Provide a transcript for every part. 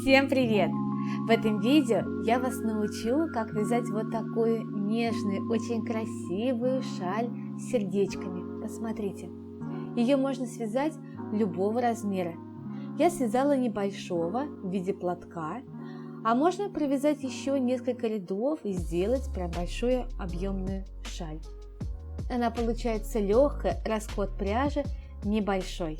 Всем привет! В этом видео я вас научу, как вязать вот такую нежную, очень красивую шаль с сердечками. Посмотрите, ее можно связать любого размера. Я связала небольшого в виде платка, а можно провязать еще несколько рядов и сделать прям большую объемную шаль. Она получается легкая, расход пряжи небольшой.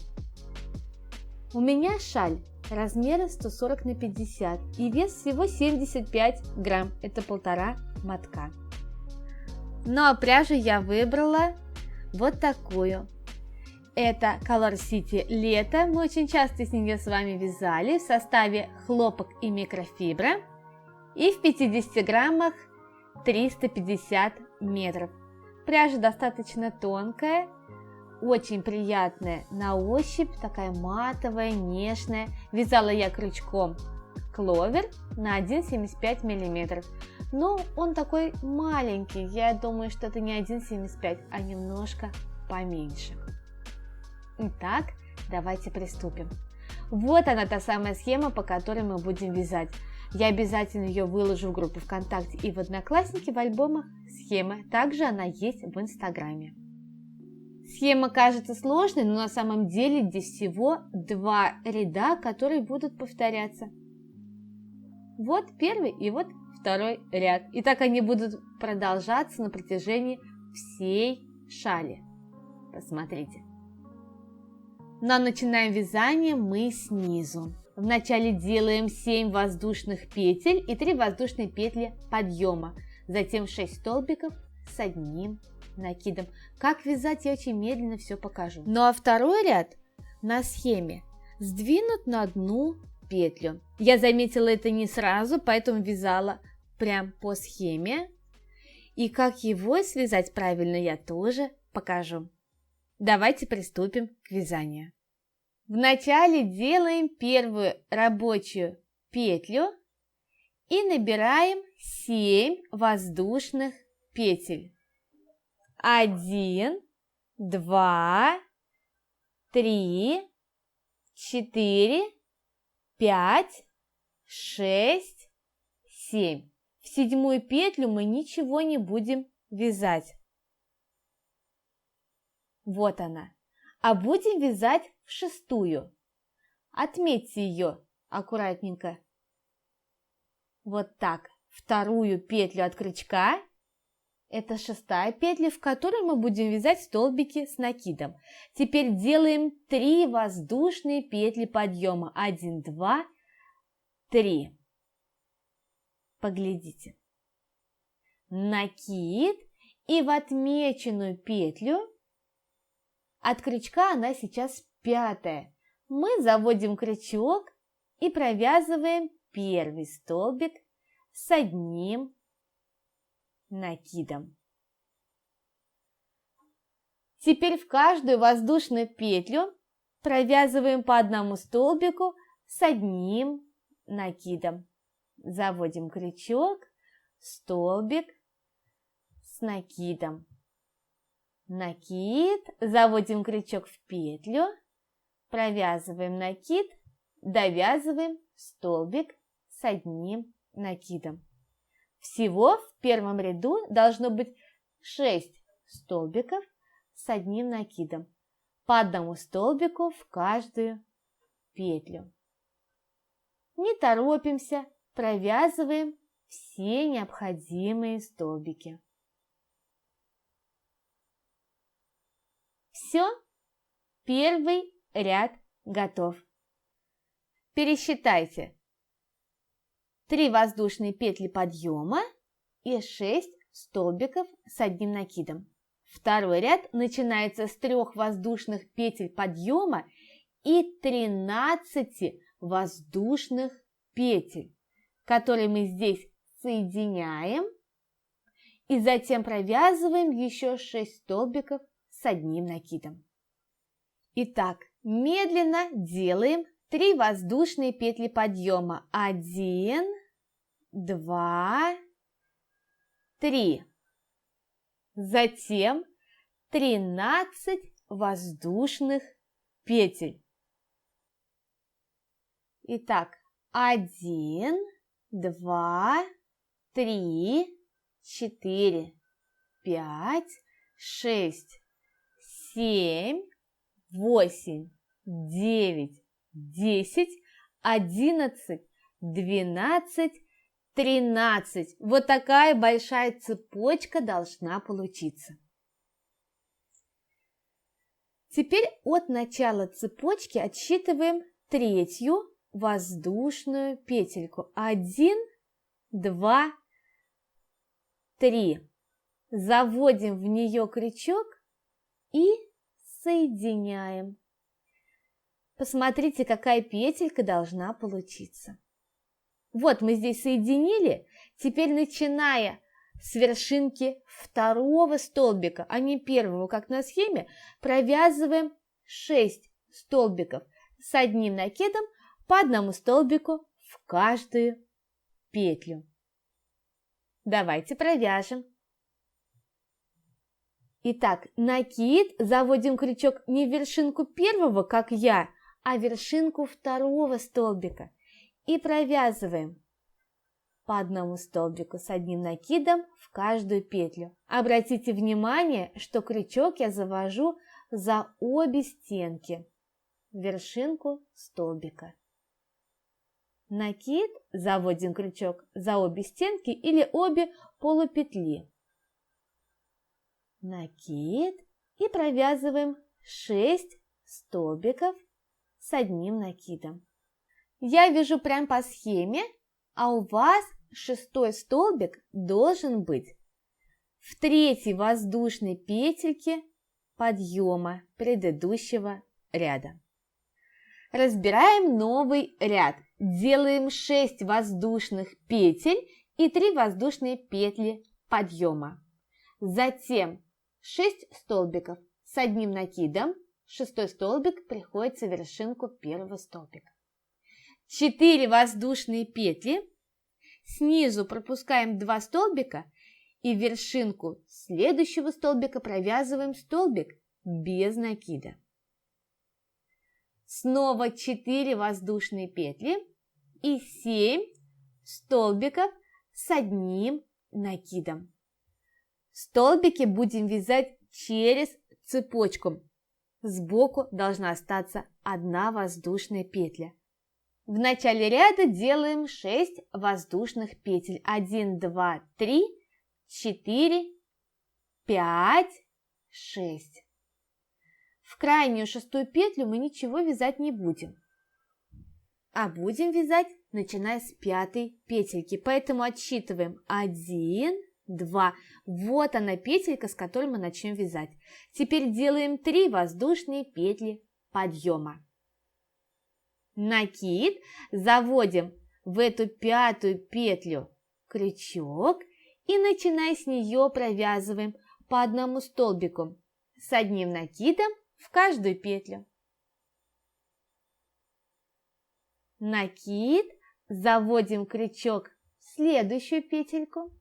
У меня шаль размера 140 на 50 и вес всего 75 грамм, это 1,5 мотка. Ну а пряжу я выбрала вот такую. Это Color City Лето, мы очень часто с нее с вами вязали в составе хлопок и микрофибра и в 50 граммах 350 метров. Пряжа достаточно тонкая, очень приятная на ощупь, такая матовая, нежная. Вязала я крючком кловер на 1,75 миллиметров. Но он такой маленький, я думаю, что это не 1,75, а немножко поменьше. Итак, давайте приступим. Вот она, та самая схема, по которой мы будем вязать. Я обязательно ее выложу в группу ВКонтакте и в Одноклассники в альбомах схемы. Также она есть в Инстаграме. Схема кажется сложной, но на самом деле здесь всего 2 ряда, которые будут повторяться. Вот первый и вот второй ряд. И так они будут продолжаться на протяжении всей шали. Посмотрите. Но начинаем вязание мы снизу. Вначале делаем 7 воздушных петель и 3 воздушные петли подъема. Затем 6 столбиков с одним накидом. Как вязать, я очень медленно все покажу. Ну а второй ряд на схеме сдвинут на одну петлю. Я заметила это не сразу, поэтому вязала прям по схеме. И как его связать правильно, я тоже покажу. Давайте приступим к вязанию. Вначале делаем первую рабочую петлю и набираем 7 воздушных петель. 1, 2, 3, 4, 5, 6, 7. В 7-ю петлю мы ничего не будем вязать. Вот она. А будем вязать в 6-ю. Отметьте ее аккуратненько. Вот так. 2-ю петлю от крючка. Это 6-я петля, в которой мы будем вязать столбики с накидом. Теперь делаем 3 воздушные петли подъема. 1, 2, 3. Поглядите. Накид. И в отмеченную петлю от крючка, она сейчас 5-я. Мы заводим крючок и провязываем первый столбик с одним накидом. Теперь в каждую воздушную петлю провязываем по одному столбику с одним накидом. Заводим крючок, столбик с накидом. Накид, заводим крючок в петлю, провязываем накид, довязываем столбик с одним накидом. Всего в первом ряду должно быть 6 столбиков с одним накидом, по одному столбику в каждую петлю. Не торопимся, провязываем все необходимые столбики. Все, первый ряд готов. Пересчитайте. 3 воздушные петли подъема и 6 столбиков с одним накидом. Второй ряд начинается с 3 воздушных петель подъема и 13 воздушных петель, которые мы здесь соединяем и затем провязываем еще 6 столбиков с одним накидом. Итак, медленно делаем 3 воздушные петли подъема. 1, 2, 3. Затем 13 воздушных петель. Итак, 1, 2, 3, 4, 5, 6, 7, 8, 9, 10, 11, 12, 13. Вот такая большая цепочка должна получиться. Теперь от начала цепочки отсчитываем третью воздушную петельку. 1, 2, 3. Заводим в нее крючок и соединяем. Посмотрите, какая петелька должна получиться. Вот мы здесь соединили. Теперь, начиная с вершинки второго столбика, а не первого, как на схеме, провязываем 6 столбиков с одним накидом по одному столбику в каждую петлю. Давайте провяжем. Итак, накид, заводим крючок не в вершинку первого, как я, а в вершинку второго столбика. И провязываем по одному столбику с одним накидом в каждую петлю. Обратите внимание, что крючок я завожу за обе стенки, в вершинку столбика. Накид, заводим крючок за обе стенки или обе полупетли. Накид и провязываем 6 столбиков с одним накидом. Я вяжу прямо по схеме, а у вас 6-й столбик должен быть в третьей воздушной петельке подъема предыдущего ряда. Разбираем новый ряд. Делаем 6 воздушных петель и 3 воздушные петли подъема. Затем 6 столбиков с одним накидом, 6-й столбик приходится в вершинку первого столбика. 4 воздушные петли, снизу пропускаем 2 столбика и в вершинку следующего столбика провязываем столбик без накида. Снова 4 воздушные петли и 7 столбиков с одним накидом. Столбики будем вязать через цепочку. Сбоку должна остаться одна воздушная петля. В начале ряда делаем 6 воздушных петель. 1, 2, 3, 4, 5, 6. В крайнюю 6-ю петлю мы ничего вязать не будем, а будем вязать, начиная с 5-й петельки. Поэтому отсчитываем 1, 2. Вот она петелька, с которой мы начнем вязать. Теперь делаем 3 воздушные петли подъема. Накид, заводим в эту 5-ю петлю крючок и, начиная с нее, провязываем по одному столбику с одним накидом в каждую петлю. Накид, заводим крючок в следующую петельку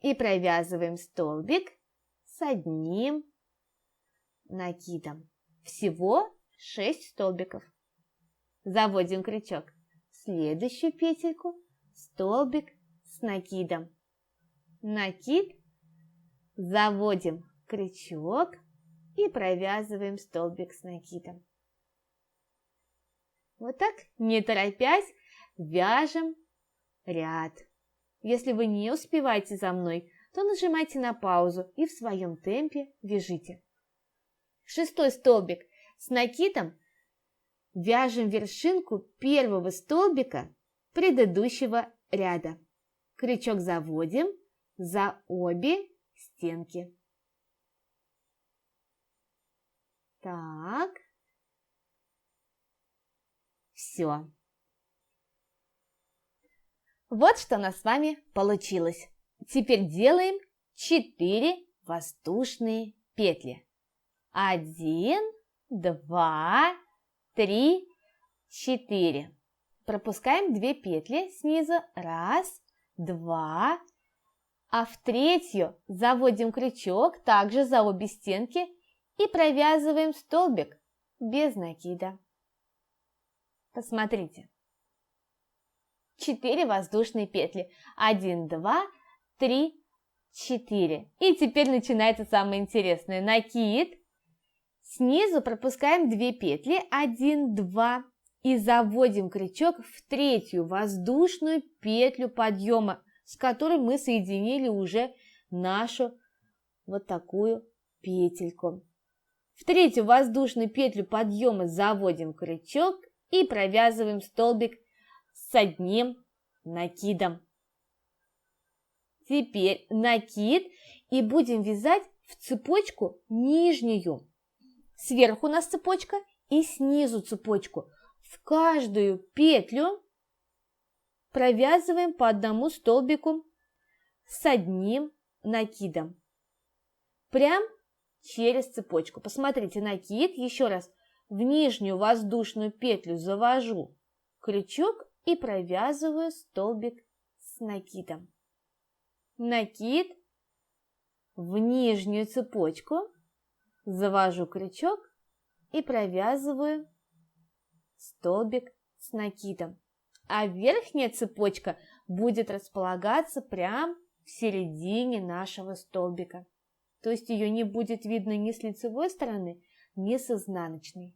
и провязываем столбик с одним накидом. Всего 6 столбиков. Заводим крючок в следующую петельку, столбик с накидом. Накид, заводим крючок и провязываем столбик с накидом. Вот так, не торопясь, вяжем ряд. Если вы не успеваете за мной, то нажимайте на паузу и в своем темпе вяжите. 6-й столбик с накидом вяжем вершинку первого столбика предыдущего ряда. Крючок заводим за обе стенки. Так. Все. Вот что у нас с вами получилось. Теперь делаем 4 воздушные петли. 1, 2, 3, 4. Пропускаем 2 петли снизу. 1, 2. А в третью заводим крючок также за обе стенки и провязываем столбик без накида. Посмотрите. 4 воздушные петли. 1, 2, 3, 4. И теперь начинается самое интересное. Накид. Снизу пропускаем 2 петли. 1, 2. И заводим крючок в третью воздушную петлю подъема, с которой мы соединили уже нашу вот такую петельку. В третью воздушную петлю подъема заводим крючок и провязываем столбик с одним накидом. Теперь накид и будем вязать в цепочку нижнюю. Сверху у нас цепочка и снизу цепочку. В каждую петлю провязываем по одному столбику с одним накидом. Прям через цепочку. Посмотрите, накид, еще раз, в нижнюю воздушную петлю завожу крючок и провязываю столбик с накидом. Накид, в нижнюю цепочку завожу крючок и провязываю столбик с накидом. А верхняя цепочка будет располагаться прямо в середине нашего столбика. То есть ее не будет видно ни с лицевой стороны, ни с изнаночной.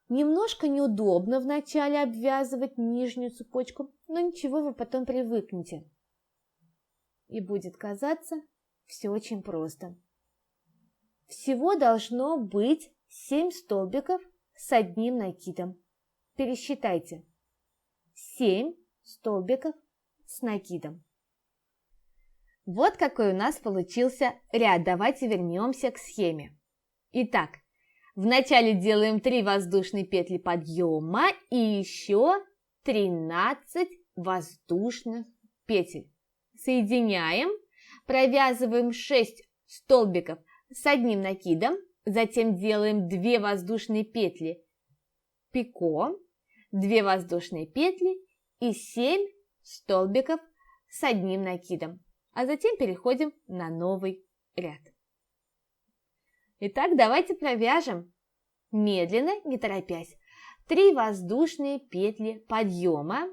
Немножко неудобно вначале обвязывать нижнюю цепочку, но ничего, вы потом привыкнете. И будет казаться все очень просто. Всего должно быть 7 столбиков с одним накидом. Пересчитайте. 7 столбиков с накидом. Вот какой у нас получился ряд. Давайте вернемся к схеме. Итак, вначале делаем 3 воздушные петли подъема и еще 13 воздушных петель. Соединяем, провязываем 6 столбиков с одним накидом, затем делаем 2 воздушные петли пико, 2 воздушные петли и 7 столбиков с одним накидом. А затем переходим на новый ряд. Итак, давайте провяжем медленно, не торопясь. 3 воздушные петли подъема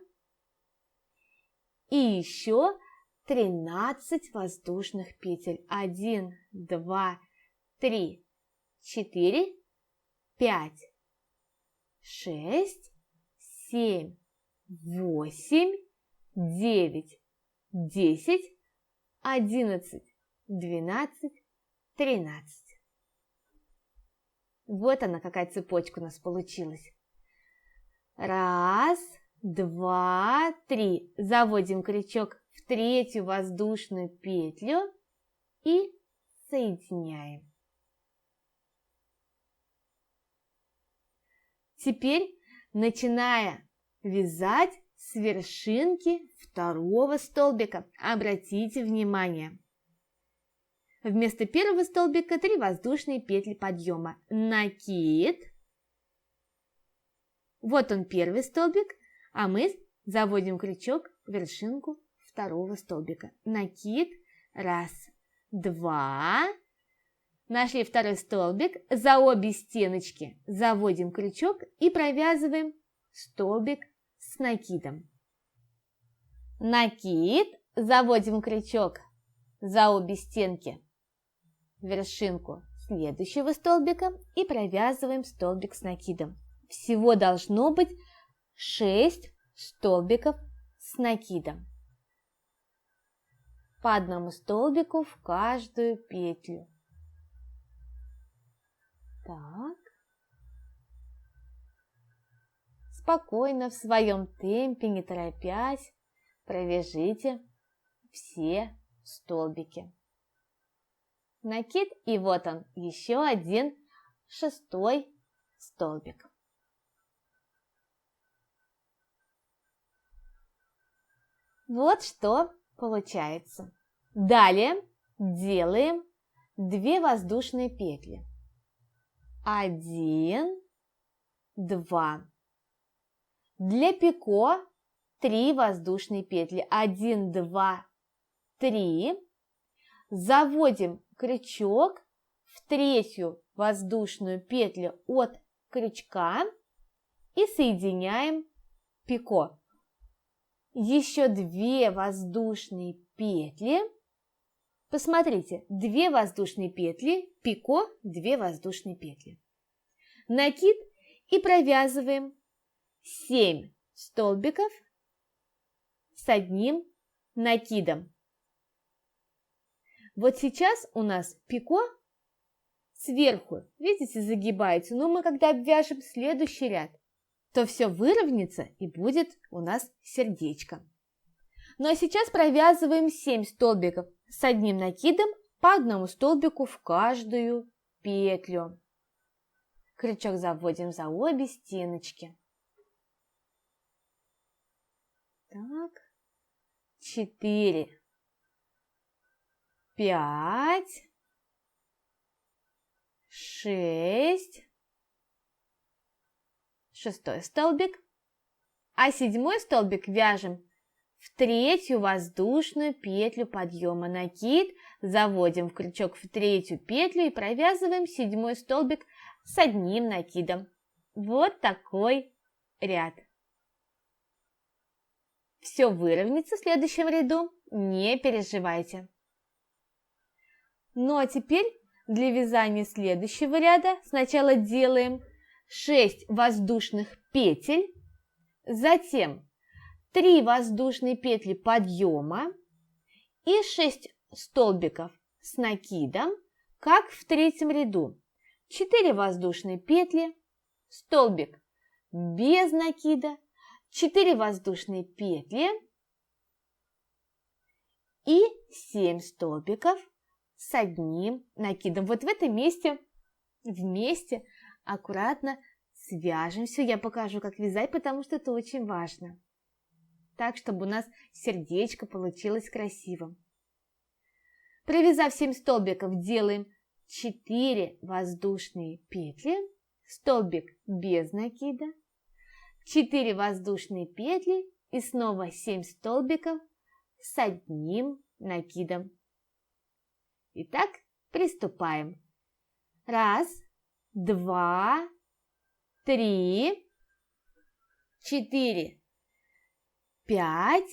и еще 13 воздушных петель. 1, 2, 3, 4, 5, 6, 7, 8, 9, 10, 11, 12, 13. Вот она, какая цепочка у нас получилась. 1, 2, 3. Заводим крючок в третью воздушную петлю и соединяем. Теперь, начиная вязать с вершинки второго столбика, обратите внимание. Вместо первого столбика 3 воздушные петли подъема. Накид. Вот он, первый столбик, а мы заводим крючок в вершинку второго столбика. Накид. 1, 2. Нашли второй столбик. За обе стеночки заводим крючок и провязываем столбик с накидом. Накид. Заводим крючок за обе стенки в вершинку следующего столбика и провязываем столбик с накидом. Всего должно быть 6 столбиков с накидом. По одному столбику в каждую петлю. Так. Спокойно, в своем темпе, не торопясь, провяжите все столбики. Накид, и вот он, еще один 6-й столбик. Вот что получается. Далее делаем 2 воздушные петли. 1, 2. Для пико 3 воздушные петли. 1, 2, 3. Заводим крючок в третью воздушную петлю от крючка и соединяем пико. Еще 2 воздушные петли. Посмотрите, 2 воздушные петли, пико, 2 воздушные петли. Накид и провязываем 7 столбиков с одним накидом. Вот сейчас у нас пико сверху, видите, загибается, но мы когда обвяжем следующий ряд, то все выровняется и будет у нас сердечко. Ну а сейчас провязываем 7 столбиков с одним накидом по одному столбику в каждую петлю. Крючок заводим за обе стеночки. Так, 4, 5, 6, 6 столбик, а 7 столбик вяжем в 3-ю воздушную петлю подъема. Накид заводим в крючок в 3-ю петлю и провязываем 7 столбик с одним накидом. Вот такой ряд. Все выровняется в следующем ряду, не переживайте. Ну а теперь для вязания следующего ряда сначала делаем 6 воздушных петель, затем 3 воздушные петли подъема и 6 столбиков с накидом, как в 3-м ряду. 4 воздушные петли, столбик без накида, 4 воздушные петли и 7 столбиков с одним накидом. Вот в этом месте вместе аккуратно свяжем все. Я покажу, как вязать, потому что это очень важно. Так, чтобы у нас сердечко получилось красивым. Провязав 7 столбиков, делаем 4 воздушные петли, столбик без накида, 4 воздушные петли и снова 7 столбиков с одним накидом. Итак, приступаем. 1, 2, 3, 4, 5.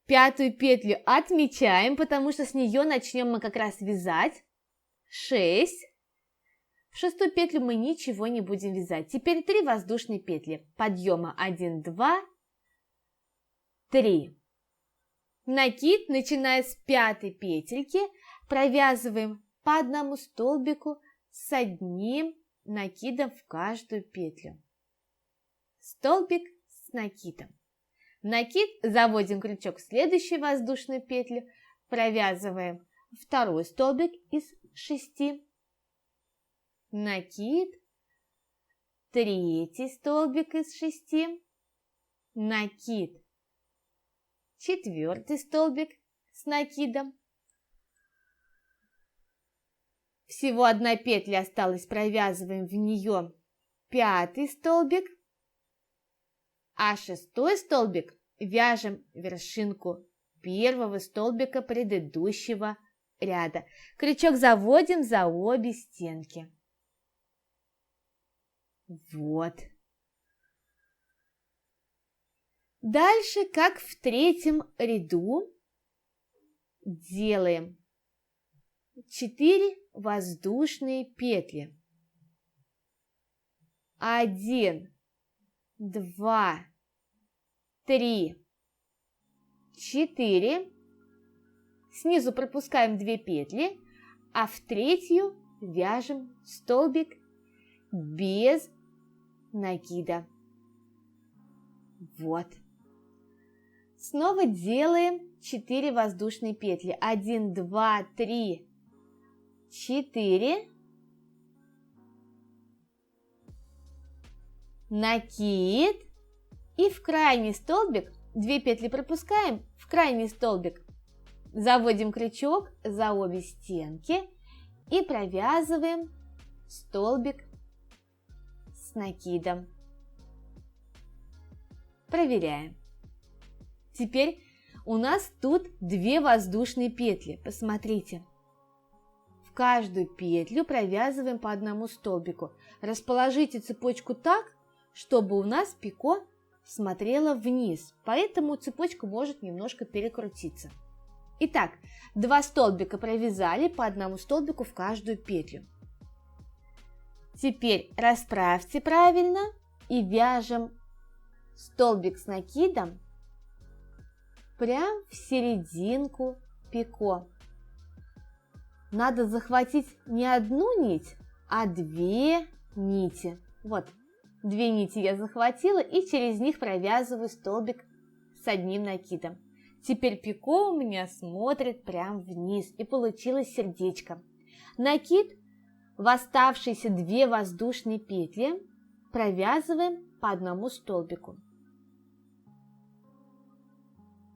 5-ю петлю отмечаем, потому что с нее начнем мы как раз вязать. 6. В 6-ю петлю мы ничего не будем вязать. Теперь 3 воздушные петли подъема. 1, 2, 3. Накид, начиная с 5-й петельки, провязываем по одному столбику с одним накидом в каждую петлю. Столбик с накидом. Накид, заводим крючок в следующую воздушную петлю, провязываем 2-й столбик из 6. Накид, 3-й столбик из 6. Накид, 4-й столбик с накидом. Всего 1 петля осталась, провязываем в нее 5-й столбик, а 6-й столбик вяжем вершинку 1-го столбика предыдущего ряда. Крючок заводим за обе стенки. Вот. Дальше, как в 3-м ряду, делаем 4 воздушные петли. 1, 2, 3, 4. Снизу пропускаем 2 петли, а в 3-ю вяжем столбик без накида. Вот. Снова делаем 4 воздушные петли. 1, 2, 3, 4. Накид. И в крайний столбик 2 петли пропускаем, в крайний столбик заводим крючок за обе стенки и провязываем столбик с накидом. Проверяем. Теперь у нас тут 2 воздушные петли. Посмотрите. В каждую петлю провязываем по одному столбику. Расположите цепочку так, чтобы у нас пико смотрела вниз, поэтому цепочка может немножко перекрутиться. Итак, 2 столбика провязали по одному столбику в каждую петлю. Теперь расправьте правильно и вяжем столбик с накидом прямо в серединку пико. Надо захватить не одну нить, а 2 нити. Вот, 2 нити я захватила и через них провязываю столбик с одним накидом. Теперь пико у меня смотрит прямо вниз и получилось сердечко. Накид в оставшиеся 2 воздушные петли провязываем по одному столбику.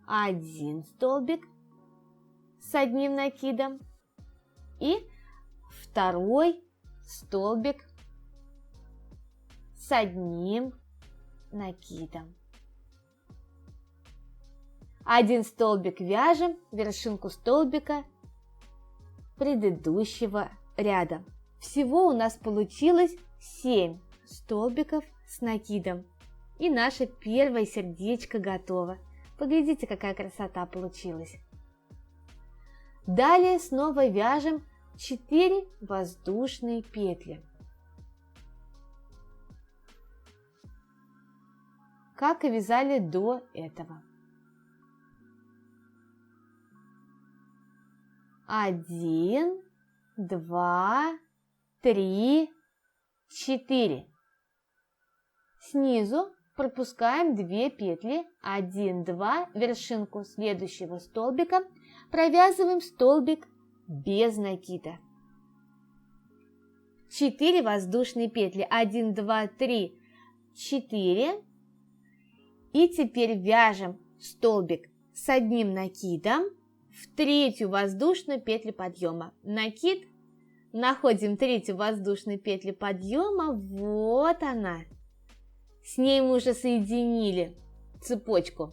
1 столбик с одним накидом и 2 столбик с одним накидом. 1 столбик вяжем вершинку столбика предыдущего ряда. Всего у нас получилось 7 столбиков с накидом. И наше первое сердечко готово. Поглядите, какая красота получилась. Далее снова вяжем 4 воздушные петли. Как и вязали до этого. 1, 2, 3, 4. Снизу пропускаем 2 петли, 1, 2, вершинку следующего столбика, провязываем столбик без накида. 4 воздушные петли, 1, 2, 3, 4. И теперь вяжем столбик с одним накидом в 3-ю воздушную петлю подъема. Накид, находим 3-ю воздушную петлю подъема, вот она. С ней мы уже соединили цепочку.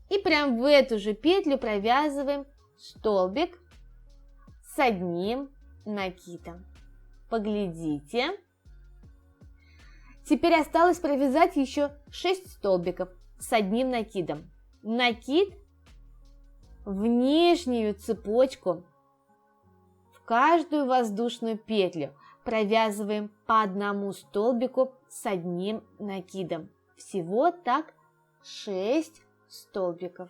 И прям в эту же петлю провязываем столбик с одним накидом. Поглядите. Теперь осталось провязать еще 6 столбиков с одним накидом. Накид в нижнюю цепочку, в каждую воздушную петлю провязываем по одному столбику с одним накидом. Всего так 6 столбиков.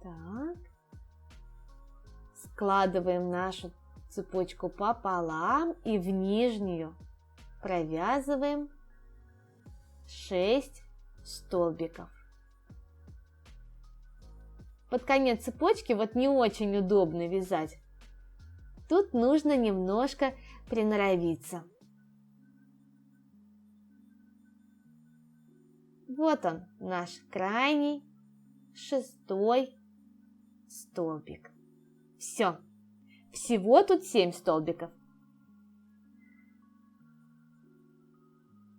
Так. Складываем нашу цепочку пополам и в нижнюю провязываем 6 столбиков. Под конец цепочки вот не очень удобно вязать. Тут нужно немножко приноровиться. Вот он, наш крайний 6-й столбик. Все. Всего тут 7 столбиков.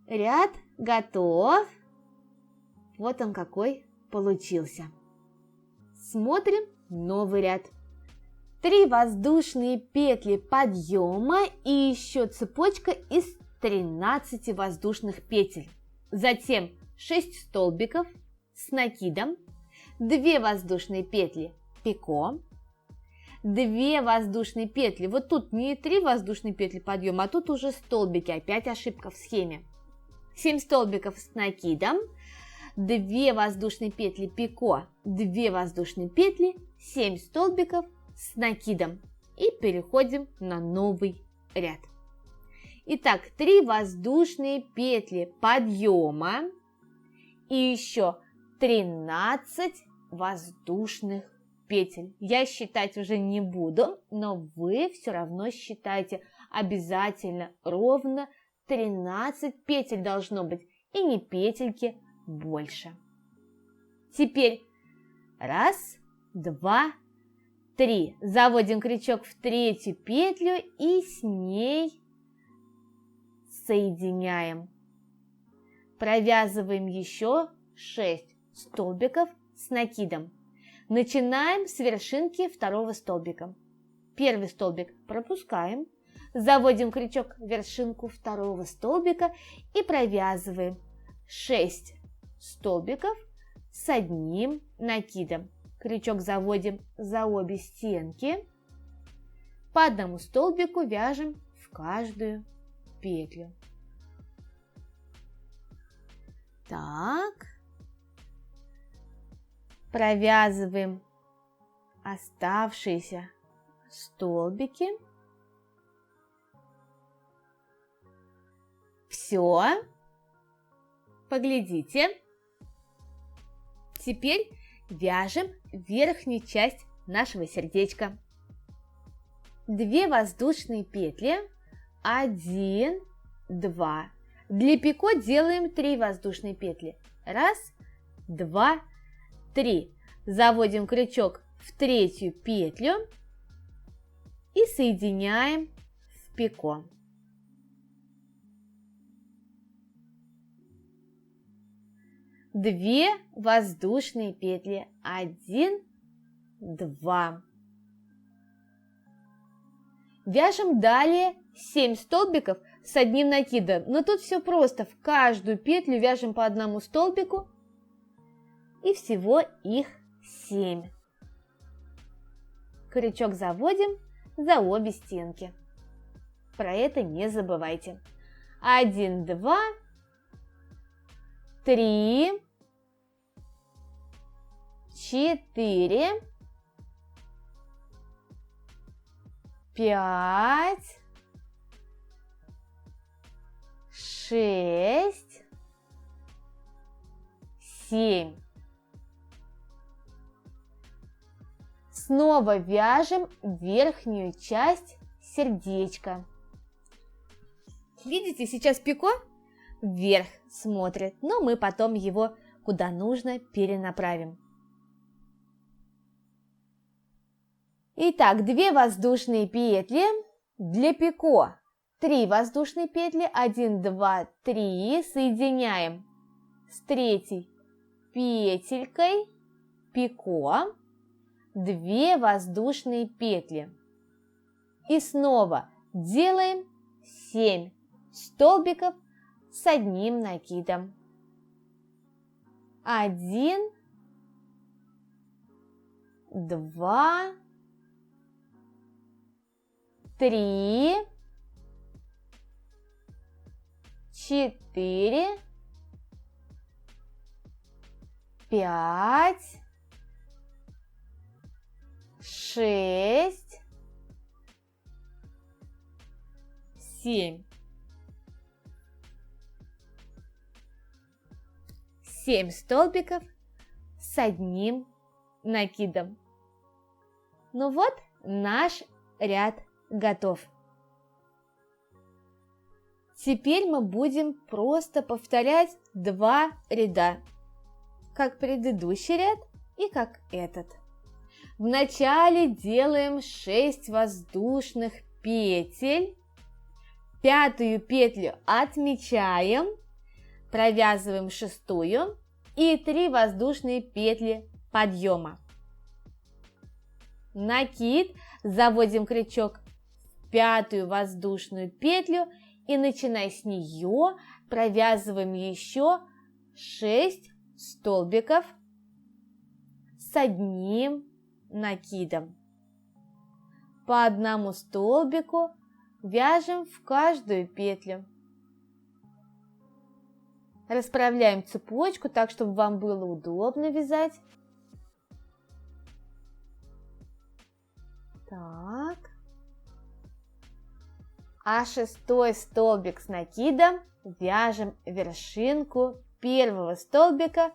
Ряд готов. Вот он какой получился. Смотрим новый ряд. 3 воздушные петли подъема и еще цепочка из 13 воздушных петель. Затем 6 столбиков с накидом, 2 воздушные петли пико, 2 воздушные петли, вот тут не 3 воздушные петли подъема, а тут уже столбики, опять ошибка в схеме. 7 столбиков с накидом, 2 воздушные петли пико, 2 воздушные петли, 7 столбиков с накидом. И переходим на новый ряд. Итак, 3 воздушные петли подъема и еще 13 воздушных петель. Я считать уже не буду, но вы все равно считайте обязательно ровно 13 петель должно быть, и не петельки больше. Теперь 1, 2, 3. Заводим крючок в 3-ю петлю и с ней соединяем. Провязываем еще 6 столбиков с накидом. Начинаем с вершинки 2-го столбика. первый столбик пропускаем, заводим крючок в вершинку второго столбика и провязываем 6 столбиков с одним накидом. Крючок заводим за обе стенки, по одному столбику вяжем в каждую петлю. Так, провязываем оставшиеся столбики. Все, поглядите. Теперь вяжем верхнюю часть нашего сердечка. 2 воздушные петли, 1, 2. Для пико делаем 3 воздушные петли. 1, 2, 3. Заводим крючок в третью петлю и соединяем в пико. Две воздушные петли, 1, 2. Вяжем далее 7 столбиков с одним накидом, но тут все просто, в каждую петлю вяжем по одному столбику, и всего их 7. Крючок заводим за обе стенки. Про это не забывайте. 1, 2, 3, 4, 5, 6, 7. Снова вяжем верхнюю часть сердечка. Видите, сейчас пико вверх смотрит, но мы потом его куда нужно перенаправим. Итак, 2 воздушные петли для пико. 3 воздушные петли, 1, 2, 3, соединяем с третьей петелькой пико, 2 воздушные петли. И снова делаем 7 столбиков с одним накидом. 1, 2, 3, 4, 5, 6, 7. 7 столбиков с одним накидом. Ну вот, наш ряд готов. Теперь мы будем просто повторять 2 ряда, как предыдущий ряд и как этот. Вначале делаем 6 воздушных петель, 5-ю петлю отмечаем, провязываем 6-ю и 3 воздушные петли подъема. Накид, заводим крючок в 5-ю воздушную петлю и, начиная с нее, провязываем еще 6 столбиков с одним накидом. По одному столбику вяжем в каждую петлю. Расправляем цепочку так, чтобы вам было удобно вязать. Так. А 6-й столбик с накидом вяжем вершинку 1-го столбика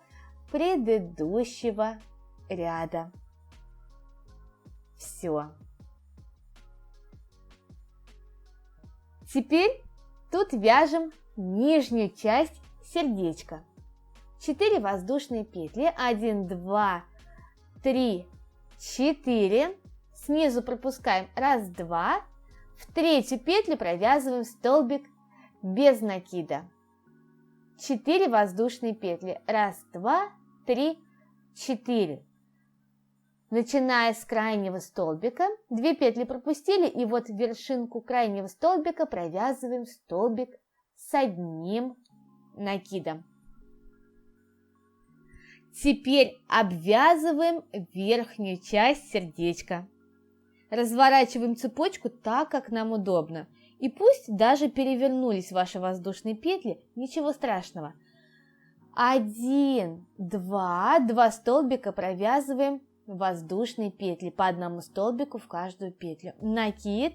предыдущего ряда. Все. Теперь тут вяжем нижнюю часть сердечка. 4 воздушные петли, 1, 2, 3, 4. Снизу пропускаем 1, 2. В 3-ю петлю провязываем столбик без накида. 4 воздушные петли. 1, 2, 3, 4. Начиная с крайнего столбика, 2 петли пропустили, и вот вершинку крайнего столбика провязываем столбик с одним накидом. Теперь обвязываем верхнюю часть сердечка. Разворачиваем цепочку так, как нам удобно. И пусть даже перевернулись ваши воздушные петли, ничего страшного. 1, 2 столбика провязываем воздушные петли, по одному столбику в каждую петлю. Накид.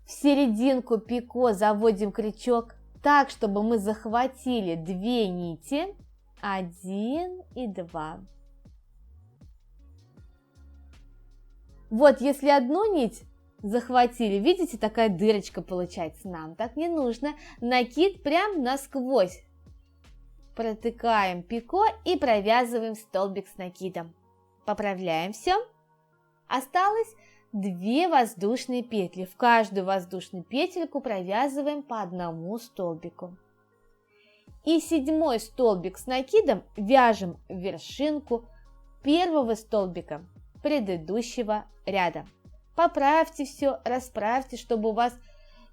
В серединку пико заводим крючок так, чтобы мы захватили 2 нити. 1 и 2. Вот, если одну нить захватили, видите, такая дырочка получается. Нам так не нужно. Накид прям насквозь. Протыкаем пико и провязываем столбик с накидом. Поправляем все. Осталось 2 воздушные петли. В каждую воздушную петельку провязываем по одному столбику. И 7 столбик с накидом вяжем в вершинку первого столбика предыдущего ряда. Поправьте все, расправьте, чтобы у вас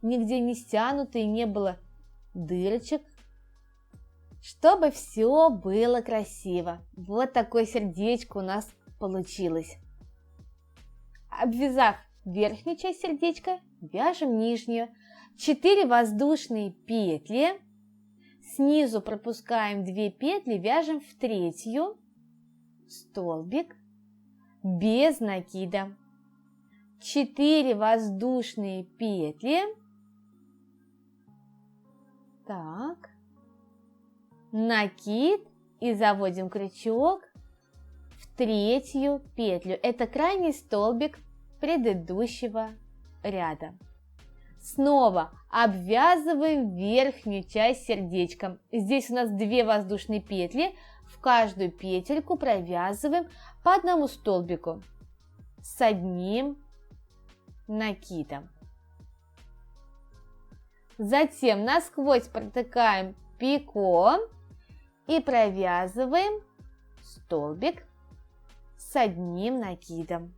нигде не стянуто и не было дырочек, чтобы все было красиво. Вот такое сердечко у нас получилось. Обвязав верхнюю часть сердечка, вяжем нижнюю. 4 воздушные петли. Снизу пропускаем 2 петли, вяжем в 3-ю столбик без накида. 4 воздушные петли. Так. Накид и заводим крючок в 3-ю петлю. Это крайний столбик предыдущего ряда. Снова обвязываем верхнюю часть сердечком. Здесь у нас 2 воздушные петли. В каждую петельку провязываем по одному столбику с одним накидом. Затем насквозь протыкаем пико и провязываем столбик с одним накидом.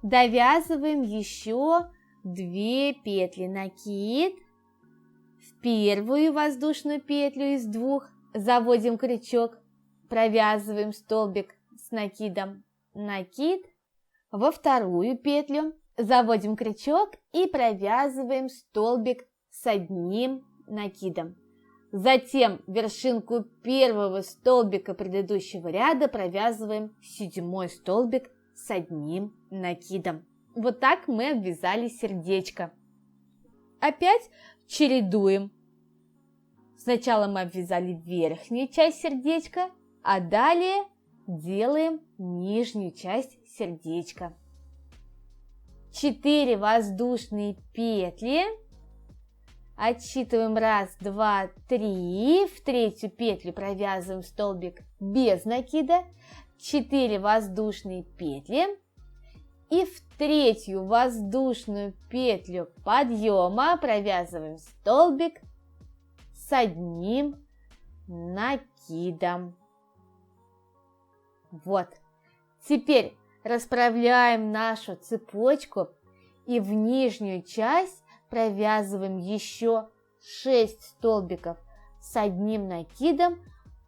Довязываем еще 2 петли. Накид в первую воздушную петлю из 2, заводим крючок, провязываем столбик с накидом, накид, во вторую петлю, заводим крючок и провязываем столбик с одним накидом. Затем вершинку первого столбика предыдущего ряда провязываем 7 столбик с одним накидом. Вот так мы обвязали сердечко. Опять чередуем. Сначала мы обвязали верхнюю часть сердечка, а далее делаем нижнюю часть сердечка. 4 воздушные петли. Отсчитываем 1, 2, 3. В 3-ю петлю провязываем столбик без накида. 4 воздушные петли. И в 3-ю воздушную петлю подъема провязываем столбик с одним накидом. Вот. Теперь расправляем нашу цепочку и в нижнюю часть провязываем еще 6 столбиков с одним накидом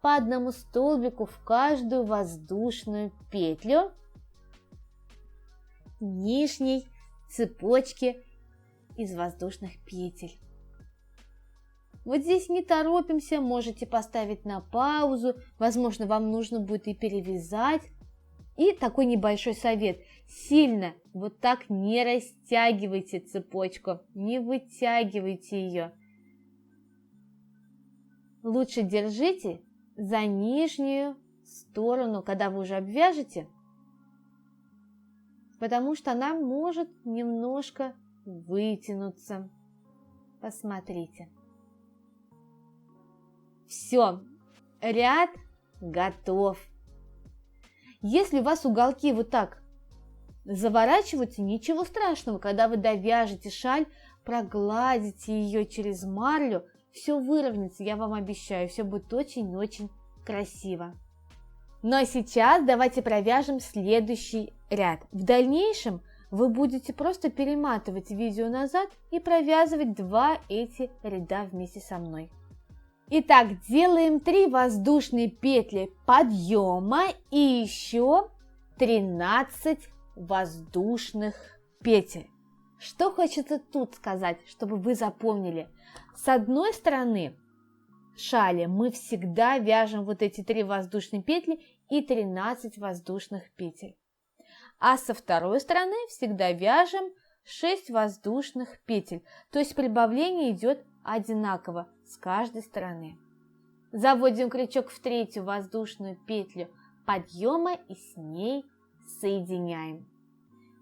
по одному столбику в каждую воздушную петлю нижней цепочки из воздушных петель. Вот здесь не торопимся, можете поставить на паузу, возможно, вам нужно будет и перевязать. И такой небольшой совет: сильно вот так не растягивайте цепочку, не вытягивайте ее. Лучше держите за нижнюю сторону, когда вы уже обвяжете, потому что она может немножко вытянуться. Посмотрите. Все, ряд готов. Если у вас уголки вот так заворачиваются, ничего страшного, когда вы довяжете шаль, прогладите ее через марлю, все выровняется, я вам обещаю, все будет очень-очень красиво. Но сейчас давайте провяжем следующий ряд. В дальнейшем вы будете просто перематывать видео назад и провязывать два эти ряда вместе со мной. Итак, делаем 3 воздушные петли подъема и еще 13 воздушных петель. Что хочется тут сказать, чтобы вы запомнили? С одной стороны шали мы всегда вяжем вот эти 3 воздушные петли и 13 воздушных петель. А со второй стороны всегда вяжем 6 воздушных петель, то есть прибавление идет одинаково с каждой стороны. Заводим крючок в 3-ю воздушную петлю подъема и с ней соединяем.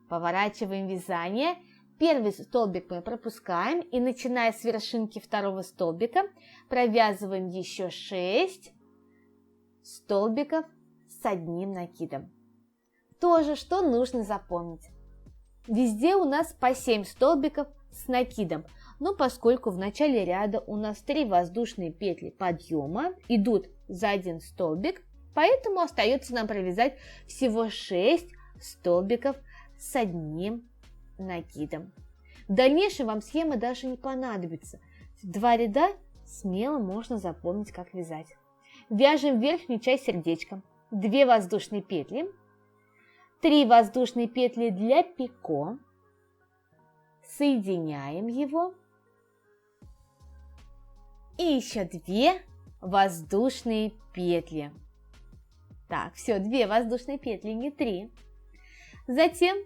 Поворачиваем вязание. Первый столбик мы пропускаем и, начиная с вершинки второго столбика, провязываем еще 6 столбиков с одним накидом. Тоже, что нужно запомнить. Везде у нас по 7 столбиков с накидом, но поскольку в начале ряда у нас 3 воздушные петли подъема идут за один столбик, поэтому остается нам провязать всего 6 столбиков с одним накидом. В дальнейшем вам схема даже не понадобится. 2 ряда смело можно запомнить, как вязать. Вяжем верхнюю часть сердечком. 2 воздушные петли, 3 воздушные петли для пико, соединяем его и еще 2 воздушные петли. Так, все, 2 воздушные петли, не 3. Затем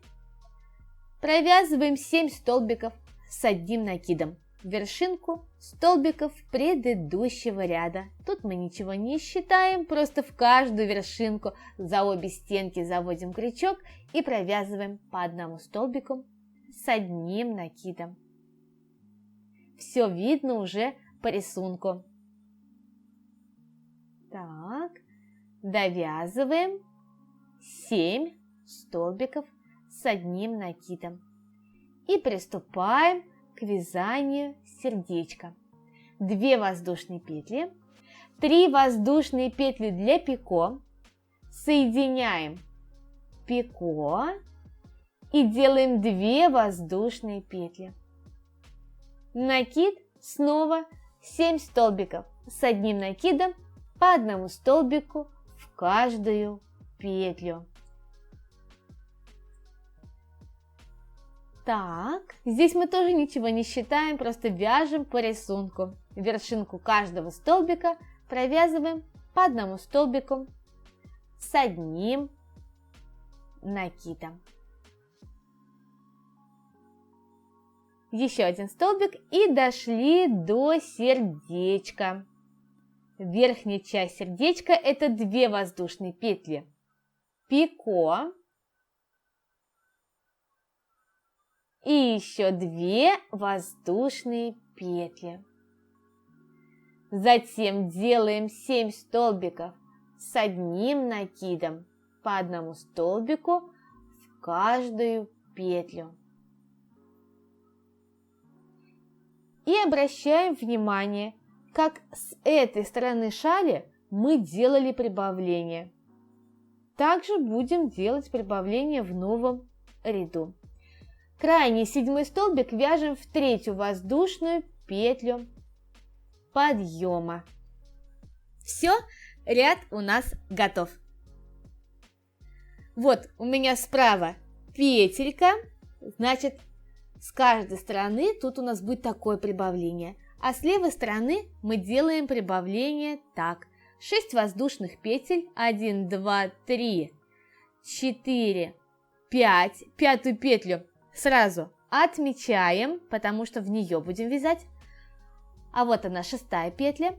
провязываем 7 столбиков с одним накидом, вершинку столбиков предыдущего ряда. Тут мы ничего не считаем, просто в каждую вершинку за обе стенки заводим крючок и провязываем по одному столбику с одним накидом. Все видно уже по рисунку. Так, довязываем 7 столбиков с одним накидом и приступаем к вязанию сердечка. 2 воздушные петли, 3 воздушные петли для пико, соединяем пико и делаем 2 воздушные петли. Накид, снова 7 столбиков с одним накидом по одному столбику в каждую петлю. Так, здесь мы тоже ничего не считаем, просто вяжем по рисунку. Вершинку каждого столбика провязываем по одному столбику с одним накидом. Еще один столбик и дошли до сердечка. Верхняя часть сердечка — это 2 воздушные петли пико и еще 2 воздушные петли. Затем делаем 7 столбиков с одним накидом по одному столбику в каждую петлю. И обращаем внимание, как с этой стороны шали мы делали прибавление. Также будем делать прибавление в новом ряду. Крайний 7 столбик вяжем в 3-ю воздушную петлю подъема. Все, ряд у нас готов. Вот у меня справа петелька, значит, с каждой стороны тут у нас будет такое прибавление. А с левой стороны мы делаем прибавление так. 6 воздушных петель, 1, 2, 3, 4, 5. Пятую петлю сразу отмечаем, потому что в нее будем вязать. А вот она, 6-я петля.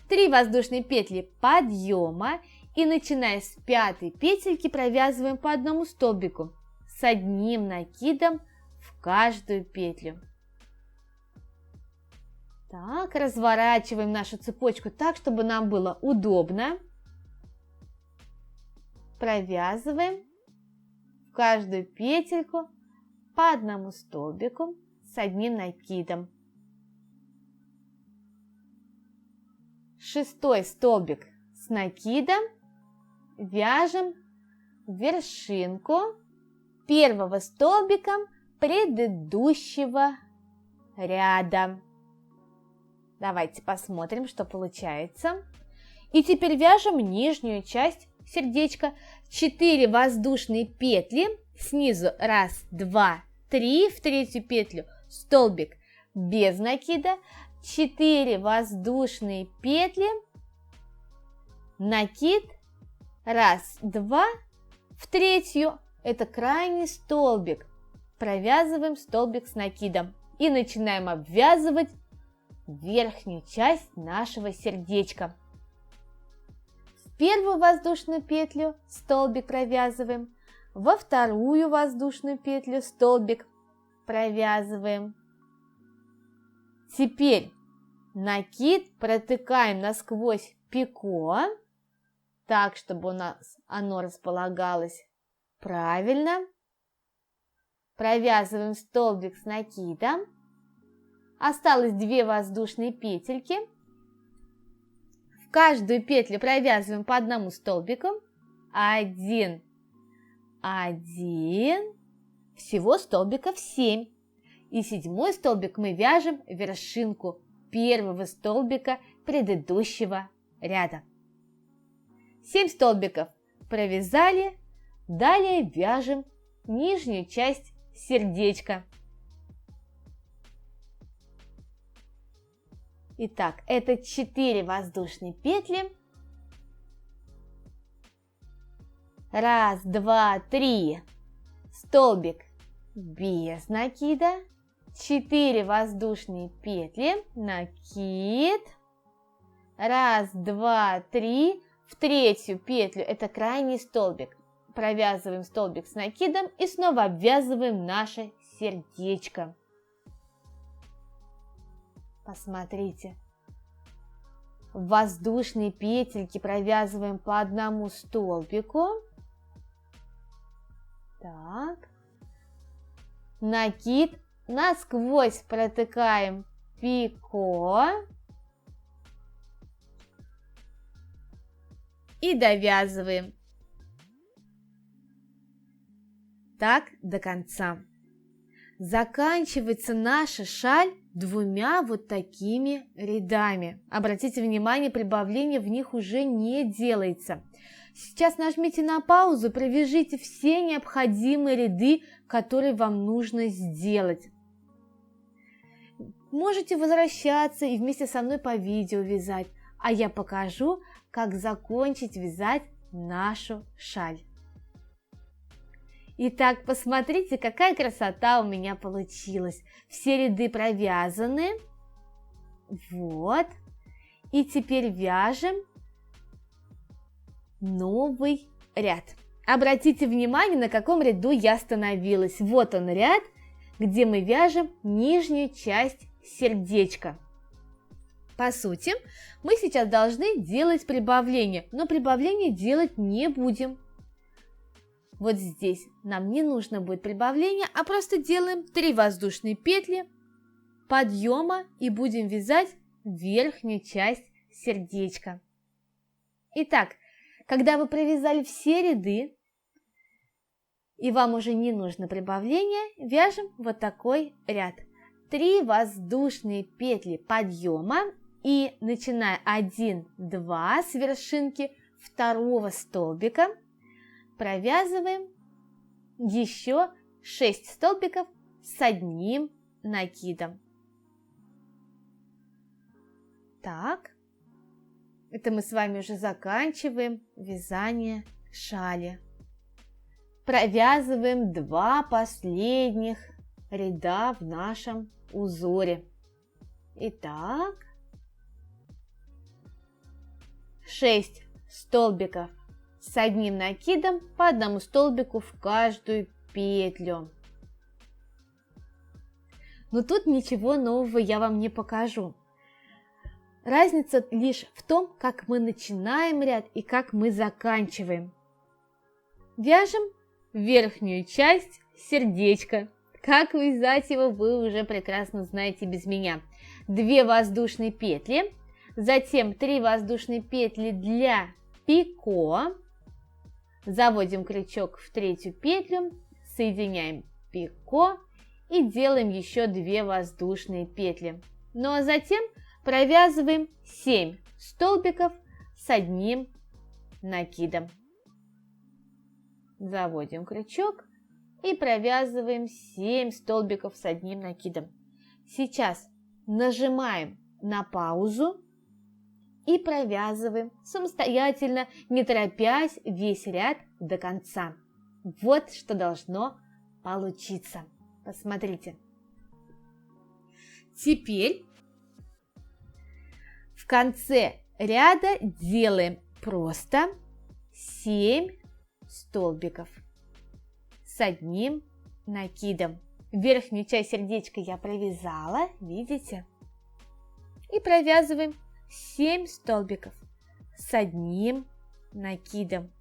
3 воздушные петли подъема и, начиная с 5-й петельки, провязываем по одному столбику с одним накидом в каждую петлю. Так, разворачиваем нашу цепочку так, чтобы нам было удобно. Провязываем в каждую петельку по одному столбику с одним накидом. 6-й столбик с накидом, вяжем вершинку первого столбика предыдущего ряда. Давайте посмотрим, что получается. И теперь вяжем нижнюю часть сердечка. 4 воздушные петли, снизу 1, 2, 3, в третью петлю столбик без накида, 4 воздушные петли, накид, 1, 2, в третью, это крайний столбик, провязываем столбик с накидом и начинаем обвязывать верхнюю часть нашего сердечка. В первую воздушную петлю столбик провязываем, во вторую воздушную петлю столбик провязываем. Теперь накид протыкаем насквозь пико, так, чтобы у нас оно располагалось правильно. Провязываем столбик с накидом. Осталось 2 воздушные петельки. В каждую петлю провязываем по одному столбику. 1, 1, всего столбиков 7. И 7-й столбик мы вяжем вершинку первого столбика предыдущего ряда. 7 столбиков провязали, далее вяжем нижнюю часть сердечка. Итак, это 4 воздушные петли. 1, 2, 3, столбик без накида, 4 воздушные петли, накид, 1, 2, 3, в третью петлю, это крайний столбик, провязываем столбик с накидом и снова обвязываем наше сердечко. Посмотрите, воздушные петельки провязываем по одному столбику. Так, накид, насквозь протыкаем пико и довязываем. Так до конца. Заканчивается наша шаль 2 вот такими рядами. Обратите внимание, прибавление в них уже не делается. Сейчас нажмите на паузу, провяжите все необходимые ряды, которые вам нужно сделать. Можете возвращаться и вместе со мной по видео вязать, а я покажу, как закончить вязать нашу шаль. Итак, посмотрите, какая красота у меня получилась. Все ряды провязаны. Вот. И теперь вяжем новый ряд. Обратите внимание, на каком ряду я остановилась. Вот он ряд, где мы вяжем нижнюю часть сердечка. По сути, мы сейчас должны делать прибавление, но прибавление делать не будем. Вот здесь нам не нужно будет прибавление, а просто делаем 3 воздушные петли подъема и будем вязать верхнюю часть сердечка. Итак, когда вы провязали все ряды и вам уже не нужно прибавление, вяжем вот такой ряд. 3 воздушные петли подъема и начиная 1, 2 с вершинки второго столбика провязываем еще 6 столбиков с одним накидом. Так, это мы с вами уже заканчиваем вязание шали. Провязываем 2 последних ряда в нашем узоре. Итак, 6 столбиков с одним накидом по одному столбику в каждую петлю. Но тут ничего нового я вам не покажу. Разница лишь в том, как мы начинаем ряд и как мы заканчиваем. Вяжем верхнюю часть сердечка. Как вязать его, вы уже прекрасно знаете без меня. 2 воздушные петли, затем 3 воздушные петли для пико, Заводим крючок в третью петлю, соединяем пико и делаем еще 2 воздушные петли. Ну а затем провязываем 7 столбиков с одним накидом. Заводим крючок и провязываем 7 столбиков с одним накидом. Сейчас нажимаем на паузу и провязываем самостоятельно, не торопясь, весь ряд до конца. Вот что должно получиться. Посмотрите. Теперь в конце ряда делаем просто 7 столбиков с одним накидом. Верхнюю часть сердечка я провязала, видите? И провязываем 7 столбиков с одним накидом.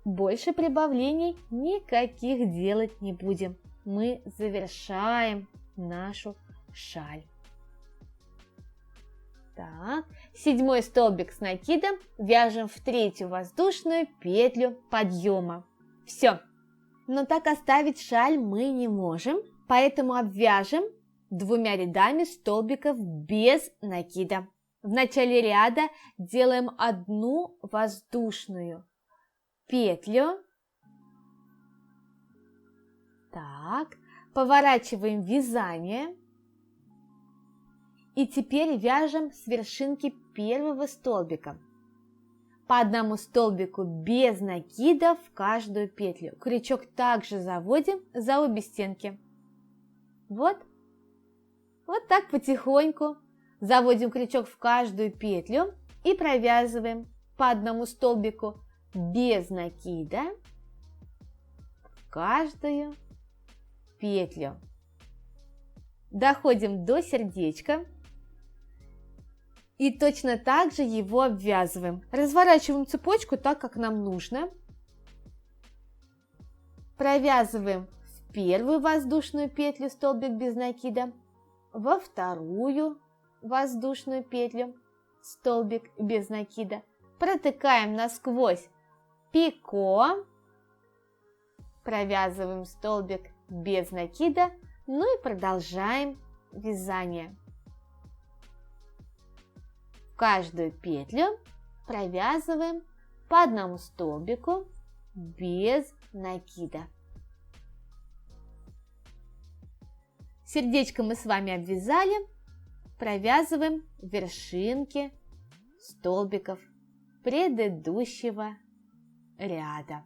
Больше прибавлений никаких делать не будем. Мы завершаем нашу шаль. Так, 7 столбик с накидом вяжем в третью воздушную петлю подъема. Все. Но так оставить шаль мы не можем, поэтому обвяжем 2 рядами столбиков без накида. В начале ряда делаем 1 воздушную петлю. Так, поворачиваем вязание. И теперь вяжем с вершинки первого столбика. По 1 столбику без накида в каждую петлю. Крючок также заводим за обе стенки. Вот так потихоньку заводим крючок в каждую петлю и провязываем по 1 столбику без накида в каждую петлю. Доходим до сердечка и точно так же его обвязываем. Разворачиваем цепочку так, как нам нужно. Провязываем в первую воздушную петлю столбик без накида, во вторую воздушную петлю столбик без накида, протыкаем насквозь пико, провязываем столбик без накида, ну и продолжаем вязание. В каждую петлю провязываем по 1 столбику без накида. Сердечко мы с вами обвязали, провязываем вершинки столбиков предыдущего ряда.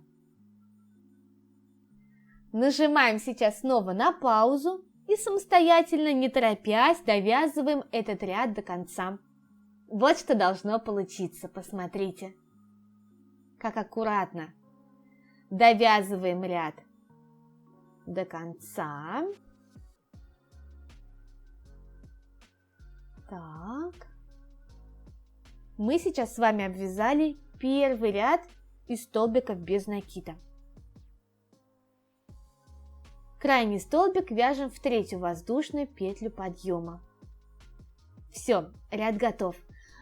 Нажимаем сейчас снова на паузу и самостоятельно, не торопясь, довязываем этот ряд до конца. Вот что должно получиться, посмотрите, как аккуратно довязываем ряд до конца. Так, мы сейчас с вами обвязали первый ряд из столбиков без накида. Крайний столбик вяжем в третью воздушную петлю подъема. Все, ряд готов.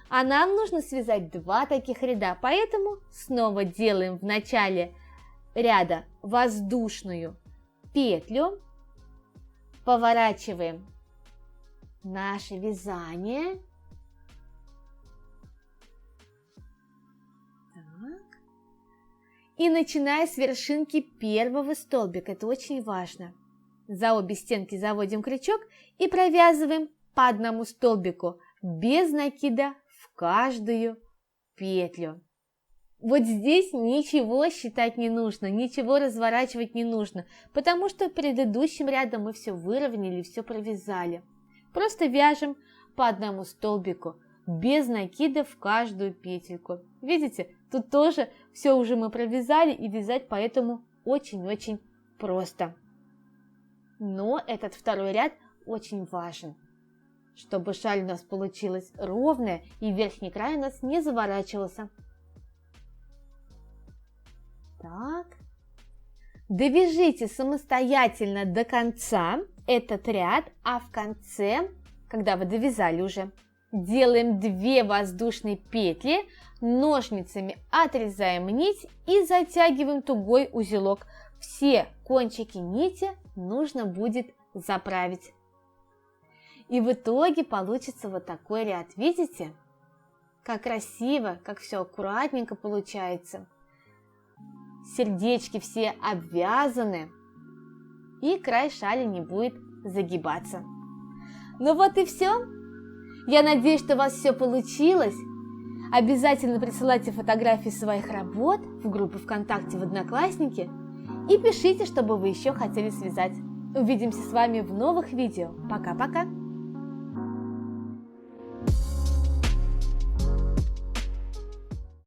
А нам нужно связать 2 таких ряда, поэтому снова делаем в начале ряда воздушную петлю, поворачиваем наше вязание. Так. И начиная с вершинки первого столбика, это очень важно. За обе стенки заводим крючок и провязываем по 1 столбику без накида в каждую петлю. Вот здесь ничего считать не нужно, ничего разворачивать не нужно, потому что предыдущим рядом мы все выровняли, все провязали. Просто вяжем по 1 столбику без накида в каждую петельку. Видите, тут тоже все уже мы провязали, и вязать поэтому очень-очень просто. Но этот второй ряд очень важен, чтобы шаль у нас получилась ровная и верхний край у нас не заворачивался. Так. Довяжите самостоятельно до конца этот ряд, а в конце, когда вы довязали уже, Делаем 2 воздушные петли, ножницами отрезаем нить и затягиваем тугой узелок. Все кончики нити нужно будет заправить. И в итоге получится вот такой ряд. Видите? Как красиво, как все аккуратненько получается. Сердечки все обвязаны, и край шали не будет загибаться. Ну вот и все. Я надеюсь, что у вас все получилось. Обязательно присылайте фотографии своих работ в группу ВКонтакте в Одноклассники и пишите, что бы вы еще хотели связать. Увидимся с вами в новых видео. Пока-пока!